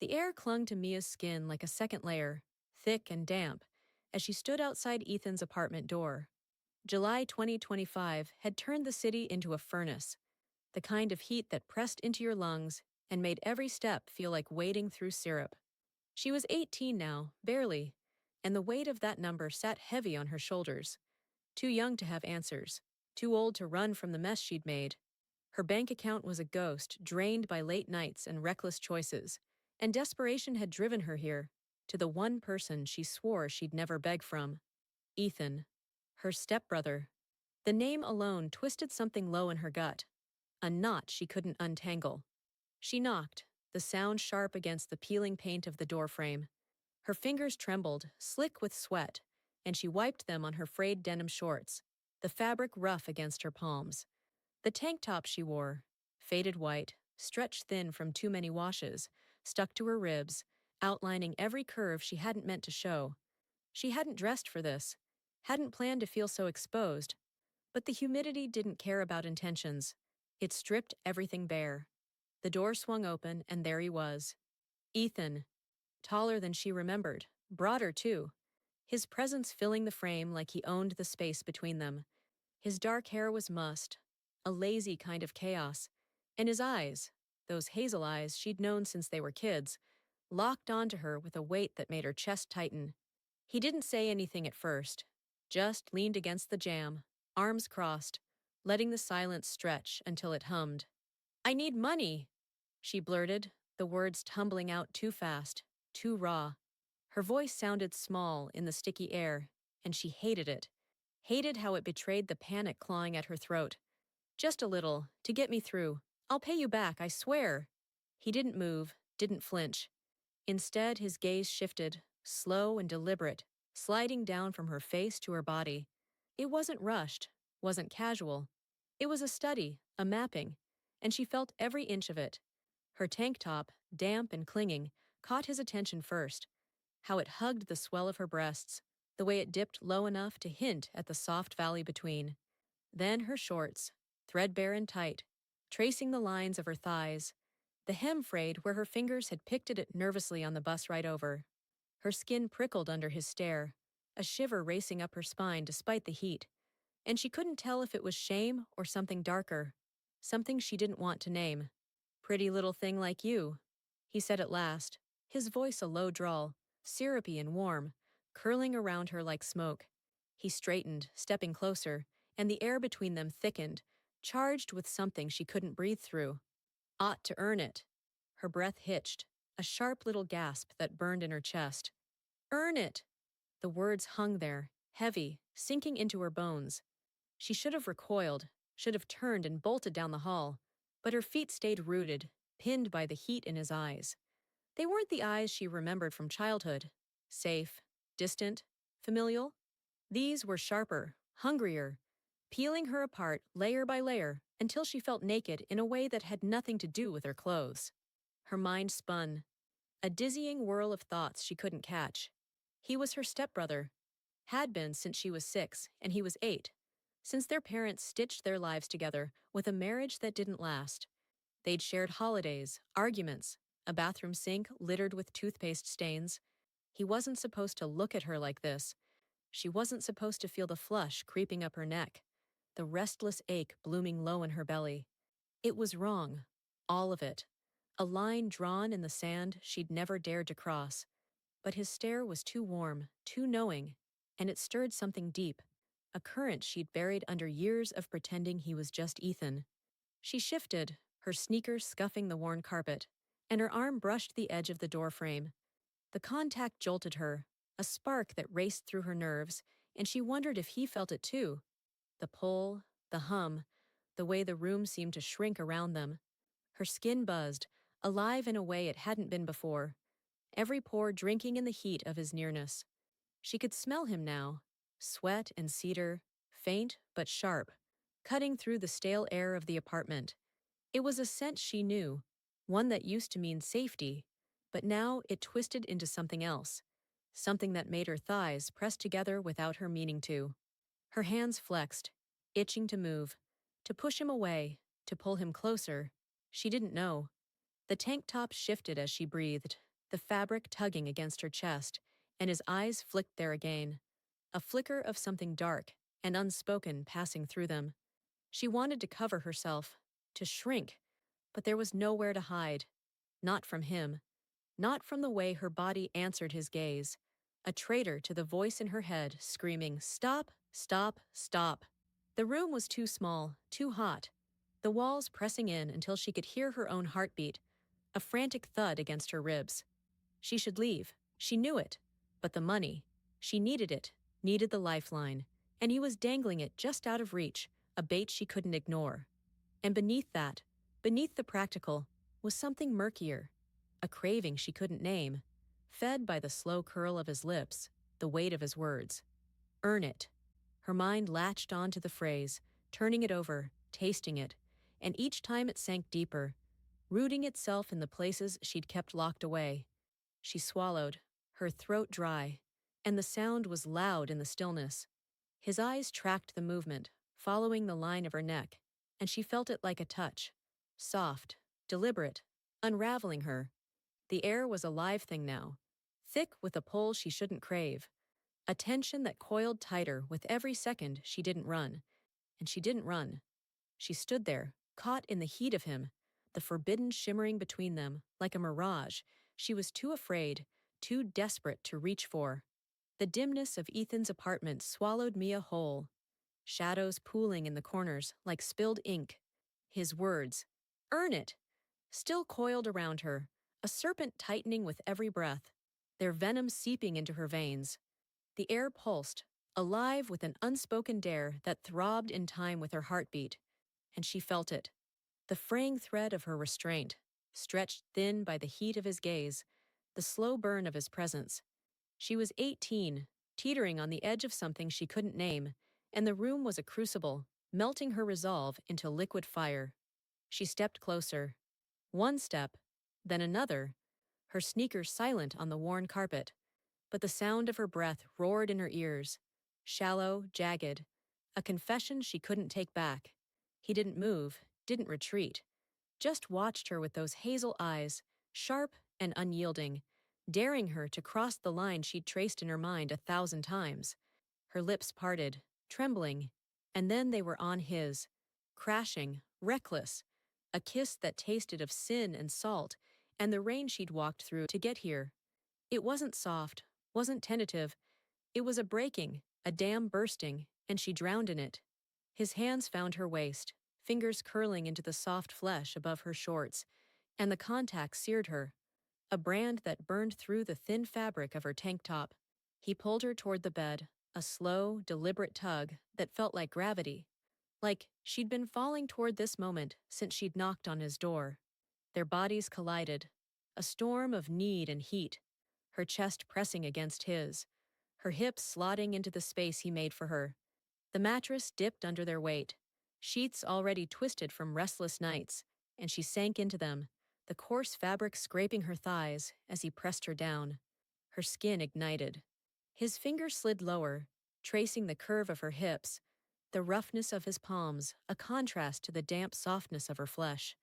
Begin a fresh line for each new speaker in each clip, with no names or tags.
The air clung to Mia's skin like a second layer, thick and damp, as she stood outside Ethan's apartment door. July 2025 had turned the city into a furnace, the kind of heat that pressed into your lungs and made every step feel like wading through syrup. She was 18 now, barely, and the weight of that number sat heavy on her shoulders. Too young to have answers, too old to run from the mess she'd made. Her bank account was a ghost, drained by late nights and reckless choices, and desperation had driven her here, to the one person she swore she'd never beg from. Ethan. Her stepbrother. The name alone twisted something low in her gut, a knot she couldn't untangle. She knocked, the sound sharp against the peeling paint of the doorframe. Her fingers trembled, slick with sweat, and she wiped them on her frayed denim shorts, the fabric rough against her palms. The tank top she wore, faded white, stretched thin from too many washes, stuck to her ribs, outlining every curve she hadn't meant to show. She hadn't dressed for this, hadn't planned to feel so exposed, but the humidity didn't care about intentions. It stripped everything bare. The door swung open, and there he was. Ethan. Taller than she remembered, broader too, his presence filling the frame like he owned the space between them. His dark hair was mussed, a lazy kind of chaos, and his eyes, those hazel eyes she'd known since they were kids, locked onto her with a weight that made her chest tighten. He didn't say anything at first, just leaned against the jamb, arms crossed, letting the silence stretch until it hummed. "I need money," she blurted, the words tumbling out too fast, too raw. Her voice sounded small in the sticky air, and she hated it. Hated how it betrayed the panic clawing at her throat. "Just a little, to get me through. I'll pay you back, I swear." He didn't move, didn't flinch. Instead, his gaze shifted, slow and deliberate, sliding down from her face to her body. It wasn't rushed, wasn't casual. It was a study, a mapping, and she felt every inch of it. Her tank top, damp and clinging, caught his attention first. How it hugged the swell of her breasts, the way it dipped low enough to hint at the soft valley between. Then her shorts, threadbare and tight, tracing the lines of her thighs, the hem frayed where her fingers had picked at it nervously on the bus ride over. Her skin prickled under his stare, a shiver racing up her spine despite the heat, and she couldn't tell if it was shame or something darker, something she didn't want to name. "Pretty little thing like you," he said at last, his voice a low drawl, syrupy and warm, curling around her like smoke. He straightened, stepping closer, and the air between them thickened, charged with something she couldn't breathe through. "Ought to earn it." Her breath hitched, a sharp little gasp that burned in her chest. "Earn it!" The words hung there, heavy, sinking into her bones. She should have recoiled, should have turned and bolted down the hall, but her feet stayed rooted, pinned by the heat in his eyes. They weren't the eyes she remembered from childhood. Safe, distant, familial. These were sharper, hungrier, peeling her apart layer by layer until she felt naked in a way that had nothing to do with her clothes. Her mind spun, a dizzying whirl of thoughts she couldn't catch. He was her stepbrother. Had been since she was 6 and he was 8, since their parents stitched their lives together with a marriage that didn't last. They'd shared holidays, arguments, a bathroom sink littered with toothpaste stains. He wasn't supposed to look at her like this. She wasn't supposed to feel the flush creeping up her neck, the restless ache blooming low in her belly. It was wrong, all of it. A line drawn in the sand she'd never dared to cross. But his stare was too warm, too knowing, and it stirred something deep, a current she'd buried under years of pretending he was just Ethan. She shifted, her sneakers scuffing the worn carpet, and her arm brushed the edge of the doorframe. The contact jolted her, a spark that raced through her nerves, and she wondered if he felt it too. The pull, the hum, the way the room seemed to shrink around them. Her skin buzzed, alive in a way it hadn't been before, every pore drinking in the heat of his nearness. She could smell him now, sweat and cedar, faint but sharp, cutting through the stale air of the apartment. It was a scent she knew, one that used to mean safety, but now it twisted into something else, something that made her thighs press together without her meaning to. Her hands flexed, itching to move, to push him away, to pull him closer. She didn't know. The tank top shifted as she breathed, the fabric tugging against her chest, and his eyes flicked there again, a flicker of something dark and unspoken passing through them. She wanted to cover herself, to shrink, but there was nowhere to hide. Not from him, not from the way her body answered his gaze. A traitor to the voice in her head screaming, "Stop, stop, stop." The room was too small, too hot, the walls pressing in until she could hear her own heartbeat, a frantic thud against her ribs. She should leave. She knew it. But the money. She needed it, needed the lifeline, and he was dangling it just out of reach, a bait she couldn't ignore. And beneath that, beneath the practical, was something murkier, a craving she couldn't name, fed by the slow curl of his lips, the weight of his words. Earn it. Her mind latched onto the phrase, turning it over, tasting it, and each time it sank deeper, rooting itself in the places she'd kept locked away. She swallowed, her throat dry, and the sound was loud in the stillness. His eyes tracked the movement, following the line of her neck, and she felt it like a touch. Soft, deliberate, unraveling her. The air was a live thing now, thick with a pull she shouldn't crave, a tension that coiled tighter with every second she didn't run. And she didn't run. She stood there, caught in the heat of him, the forbidden shimmering between them, like a mirage. She was too afraid, too desperate to reach for. The dimness of Ethan's apartment swallowed Mia whole, shadows pooling in the corners like spilled ink. His words, "Earn it," still coiled around her, a serpent tightening with every breath, their venom seeping into her veins. The air pulsed, alive with an unspoken dare that throbbed in time with her heartbeat, and she felt it. The fraying thread of her restraint, stretched thin by the heat of his gaze, the slow burn of his presence. She was 18, teetering on the edge of something she couldn't name, and the room was a crucible, melting her resolve into liquid fire. She stepped closer. One step, then another, her sneakers silent on the worn carpet, but the sound of her breath roared in her ears, shallow, jagged, a confession she couldn't take back. He didn't move, didn't retreat, just watched her with those hazel eyes, sharp and unyielding, daring her to cross the line she'd traced in her mind 1,000 times. Her lips parted, trembling, and then they were on his, crashing, reckless, a kiss that tasted of sin and salt and the rain she'd walked through to get here. It wasn't soft, wasn't tentative. It was a breaking, a dam bursting, and she drowned in it. His hands found her waist, fingers curling into the soft flesh above her shorts, and the contact seared her, a brand that burned through the thin fabric of her tank top. He pulled her toward the bed, a slow, deliberate tug that felt like gravity, like she'd been falling toward this moment since she'd knocked on his door. Their bodies collided, a storm of need and heat, her chest pressing against his, her hips slotting into the space he made for her. The mattress dipped under their weight, sheets already twisted from restless nights, and she sank into them, the coarse fabric scraping her thighs as he pressed her down. Her skin ignited. His fingers slid lower, tracing the curve of her hips, the roughness of his palms, a contrast to the damp softness of her flesh.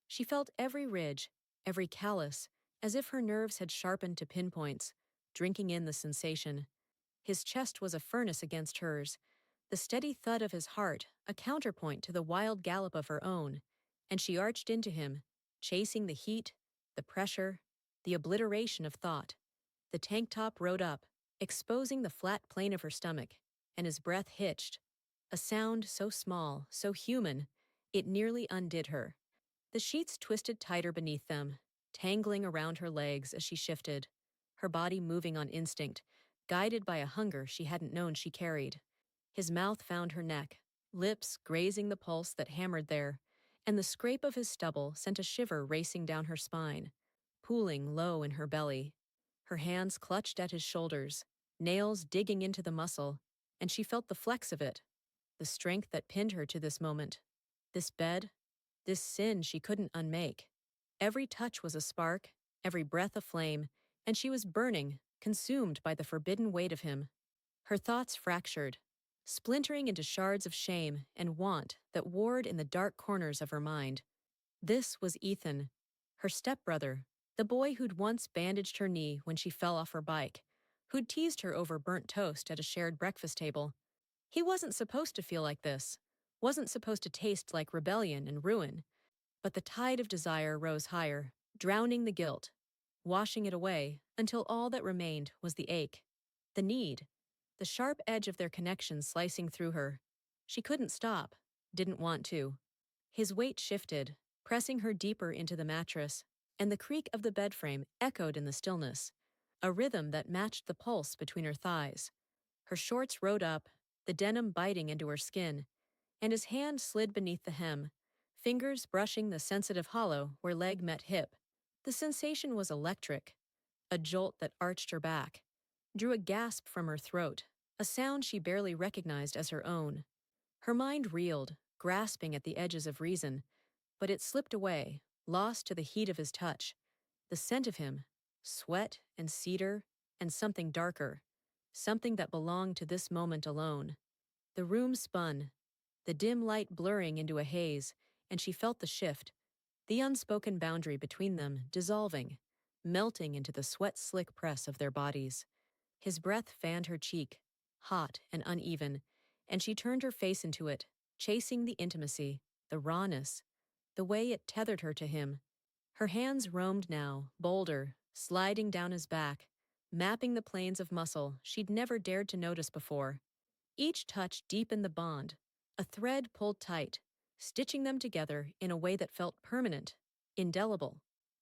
She felt every ridge, every callus, as if her nerves had sharpened to pinpoints, drinking in the sensation. His chest was a furnace against hers, the steady thud of his heart a counterpoint to the wild gallop of her own, and she arched into him, chasing the heat, the pressure, the obliteration of thought. The tank top rode up, exposing the flat plane of her stomach, and his breath hitched, a sound so small, so human, it nearly undid her. The sheets twisted tighter beneath them, tangling around her legs as she shifted, her body moving on instinct, guided by a hunger she hadn't known she carried. His mouth found her neck, lips grazing the pulse that hammered there, and the scrape of his stubble sent a shiver racing down her spine, pooling low in her belly. Her hands clutched at his shoulders, nails digging into the muscle, and she felt the flex of it, the strength that pinned her to this moment. This bed, this sin she couldn't unmake. Every touch was a spark, every breath a flame, and she was burning, consumed by the forbidden weight of him. Her thoughts fractured, splintering into shards of shame and want that warred in the dark corners of her mind. This was Ethan, her stepbrother, The boy who'd once bandaged her knee when she fell off her bike, who'd teased her over burnt toast at a shared breakfast table. He wasn't supposed to feel like this, wasn't supposed to taste like rebellion and ruin, but the tide of desire rose higher, drowning the guilt, washing it away until all that remained was the ache, the need, the sharp edge of their connection slicing through her. She couldn't stop, didn't want to. His weight shifted, pressing her deeper into the mattress, and the creak of the bed frame echoed in the stillness, a rhythm that matched the pulse between her thighs. Her shorts rode up, the denim biting into her skin, and his hand slid beneath the hem, fingers brushing the sensitive hollow where leg met hip. The sensation was electric, a jolt that arched her back, drew a gasp from her throat, a sound she barely recognized as her own. Her mind reeled, grasping at the edges of reason, but it slipped away, lost to the heat of his touch, the scent of him, sweat and cedar and something darker, something that belonged to this moment alone. The room spun, the dim light blurring into a haze, and she felt the shift, the unspoken boundary between them dissolving, melting into the sweat-slick press of their bodies. His breath fanned her cheek, hot and uneven, and she turned her face into it, chasing the intimacy, the rawness, the way it tethered her to him. Her hands roamed now, bolder, sliding down his back, mapping the planes of muscle she'd never dared to notice before. Each touch deepened the bond, a thread pulled tight, stitching them together in a way that felt permanent, indelible.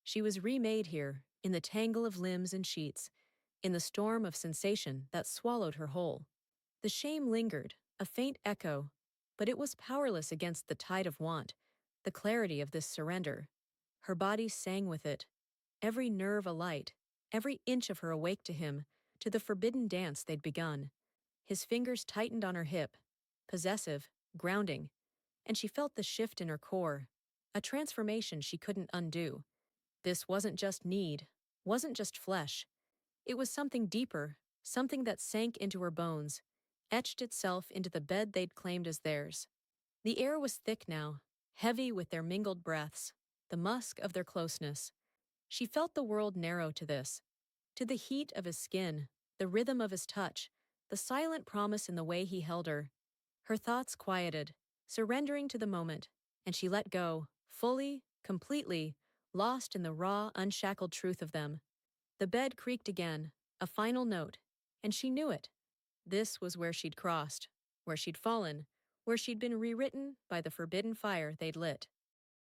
She was remade here, in the tangle of limbs and sheets, in the storm of sensation that swallowed her whole. The shame lingered, a faint echo, but it was powerless against the tide of want, the clarity of this surrender. Her body sang with it, every nerve alight, every inch of her awake to him, to the forbidden dance they'd begun. His fingers tightened on her hip, possessive, grounding, and she felt the shift in her core, a transformation she couldn't undo. This wasn't just need, wasn't just flesh. It was something deeper, something that sank into her bones, etched itself into the bed they'd claimed as theirs. The air was thick now, heavy with their mingled breaths, the musk of their closeness. She felt the world narrow to this, to the heat of his skin, the rhythm of his touch, the silent promise in the way he held her. Her thoughts quieted, surrendering to the moment, and she let go, fully, completely, lost in the raw, unshackled truth of them. The bed creaked again, a final note, and she knew it. This was where she'd crossed, where she'd fallen, where she'd been rewritten by the forbidden fire they'd lit.